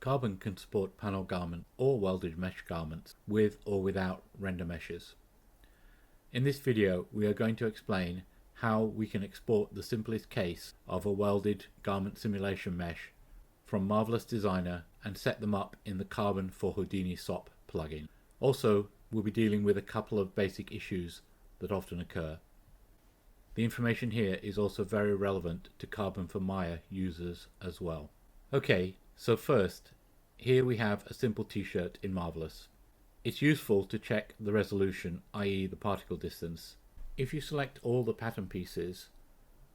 Carbon can support panel garment or welded mesh garments with or without render meshes. In this video we are going to explain how we can export the simplest case of a welded garment simulation mesh from Marvelous Designer and set them up in the Carbon for Houdini SOP plugin. Also, we'll be dealing with a couple of basic issues that often occur. The information here is also very relevant to Carbon for Maya users as well. Okay, so first, here we have a simple t-shirt in Marvelous. It's useful to check the resolution, i.e. the particle distance. If you select all the pattern pieces,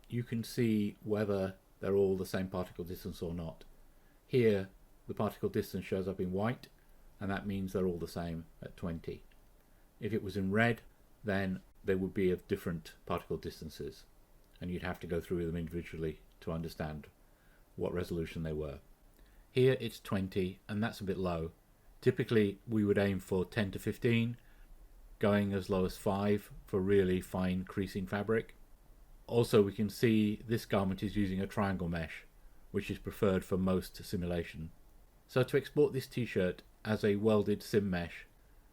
you can see whether they're all the same particle distance or not. Here, the particle distance shows up in white, and that means they're all the same at 20. If it was in red, then they would be of different particle distances, and you'd have to go through them individually to understand what resolution they were. Here it's 20, and that's a bit low. Typically we would aim for 10 to 15, going as low as 5 for really fine creasing fabric. Also, we can see this garment is using a triangle mesh, which is preferred for most simulation. So to export this t-shirt as a welded sim mesh,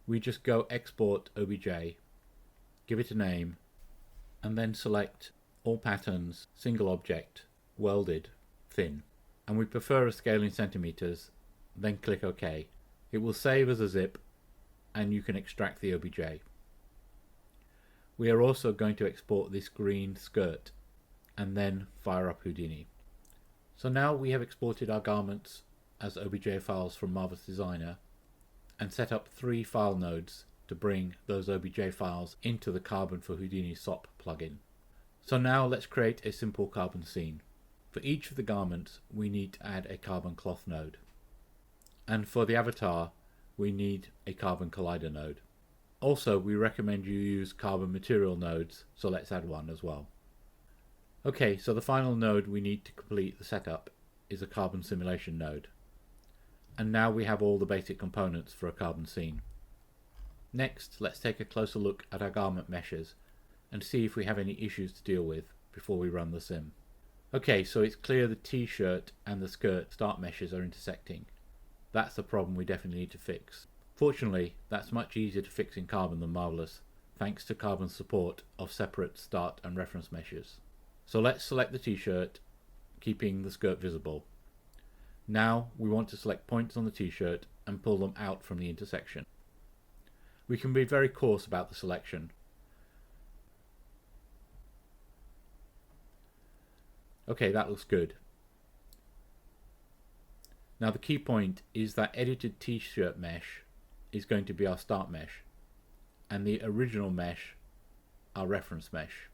we just go export OBJ, give it a name, and then select all patterns, single object, welded, thin. And we prefer a scale in centimeters, then click OK. It will save as a zip and you can extract the OBJ. We are also going to export this green skirt and then fire up Houdini. So now we have exported our garments as OBJ files from Marvelous Designer and set up 3 file nodes to bring those OBJ files into the Carbon for Houdini SOP plugin. So now let's create a simple carbon scene. For each of the garments we need to add a carbon cloth node, and for the avatar we need a carbon collider node. Also, we recommend you use carbon material nodes, so let's add one as well. Okay, so the final node we need to complete the setup is a carbon simulation node, and now we have all the basic components for a carbon scene. Next, let's take a closer look at our garment meshes and see if we have any issues to deal with before we run the sim. Okay, so it's clear the t-shirt and the skirt start meshes are intersecting. That's the problem we definitely need to fix. Fortunately, that's much easier to fix in Carbon than Marvelous, thanks to Carbon's support of separate start and reference meshes. So let's select the t-shirt, keeping the skirt visible. Now we want to select points on the t-shirt and pull them out from the intersection. We can be very coarse about the selection. Okay, that looks good. Now the key point is that edited t-shirt mesh is going to be our start mesh, and the original mesh our reference mesh.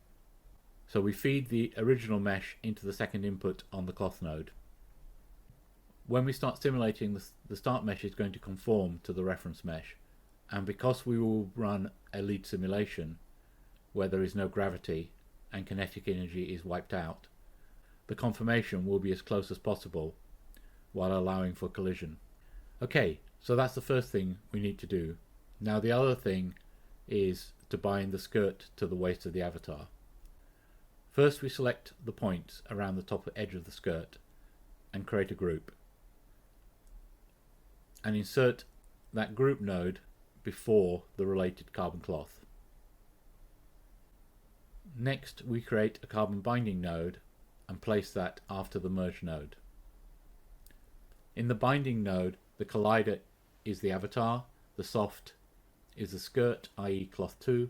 So we feed the original mesh into the second input on the cloth node. When we start simulating, the start mesh is going to conform to the reference mesh, and because we will run a lead simulation where there is no gravity and kinetic energy is wiped out, the conformation will be as close as possible while allowing for collision. Okay, so that's the first thing we need to do. Now the other thing is to bind the skirt to the waist of the avatar. First we select the points around the top edge of the skirt and create a group, and insert that group node before the related carbon cloth. Next we create a carbon binding node and place that after the merge node. In the binding node, the collider is the avatar, the soft is the skirt, i.e. cloth 2,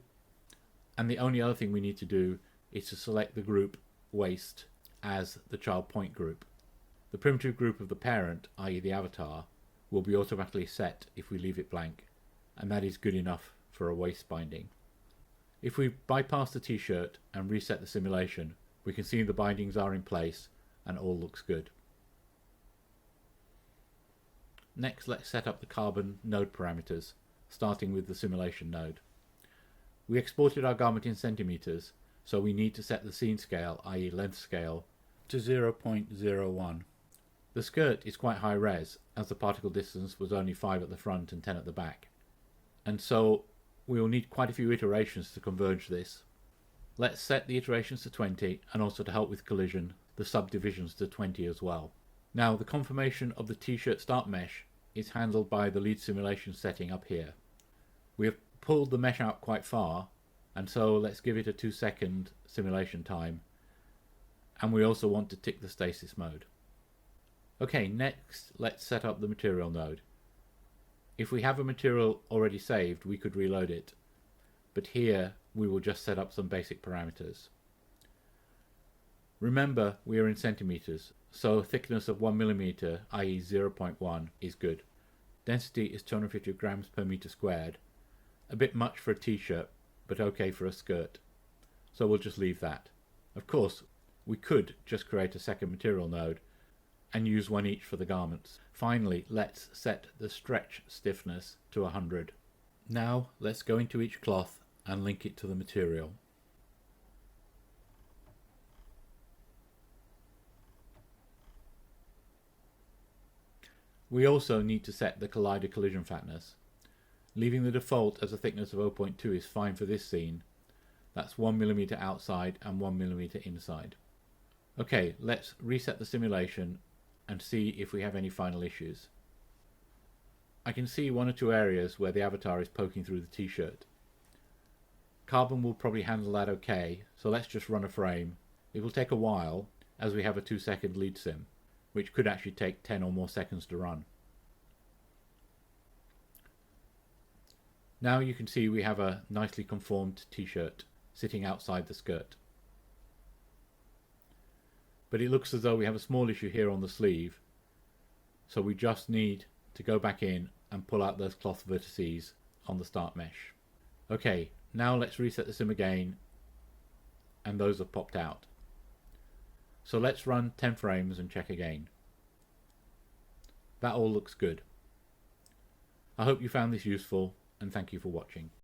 and the only other thing we need to do is to select the group waist as the child point group. The primitive group of the parent, i.e. the avatar, will be automatically set if we leave it blank, and that is good enough for a waist binding. If we bypass the t-shirt and reset the simulation, we can see the bindings are in place and all looks good. Next, let's set up the carbon node parameters, starting with the simulation node. We exported our garment in centimeters, so we need to set the scene scale, i.e. length scale, to 0.01. The skirt is quite high res, as the particle distance was only 5 at the front and 10 at the back, and so we will need quite a few iterations to converge this. Let's set the iterations to 20, and also to help with collision, the subdivisions to 20 as well. Now the confirmation of the t-shirt start mesh is handled by the lead simulation setting up here. We have pulled the mesh out quite far, and so let's give it a 2-second simulation time, and we also want to tick the stasis mode. Okay, next let's set up the material node. If we have a material already saved, we could reload it, but here we will just set up some basic parameters. Remember, we are in centimeters, so thickness of 1 millimeter, i.e. 0.1, is good. Density is 250 grams per meter squared. A bit much for a t-shirt, but okay for a skirt. So we'll just leave that. Of course, we could just create a second material node and use one each for the garments. Finally, let's set the stretch stiffness to 100. Now let's go into each cloth and link it to the material. We also need to set the collider collision fatness. Leaving the default as a thickness of 0.2 is fine for this scene. That's 1 millimeter outside and 1 millimeter inside. Okay, let's reset the simulation and see if we have any final issues. I can see one or two areas where the avatar is poking through the t-shirt. Carbon will probably handle that okay, so let's just run a frame. It will take a while, as we have a 2-second lead sim, which could actually take 10 or more seconds to run. Now you can see we have a nicely conformed t-shirt sitting outside the skirt. But it looks as though we have a small issue here on the sleeve, so we just need to go back in and pull out those cloth vertices on the start mesh. Okay, now let's reset the sim again, and those have popped out. So let's run 10 frames and check again. That all looks good. I hope you found this useful, and thank you for watching.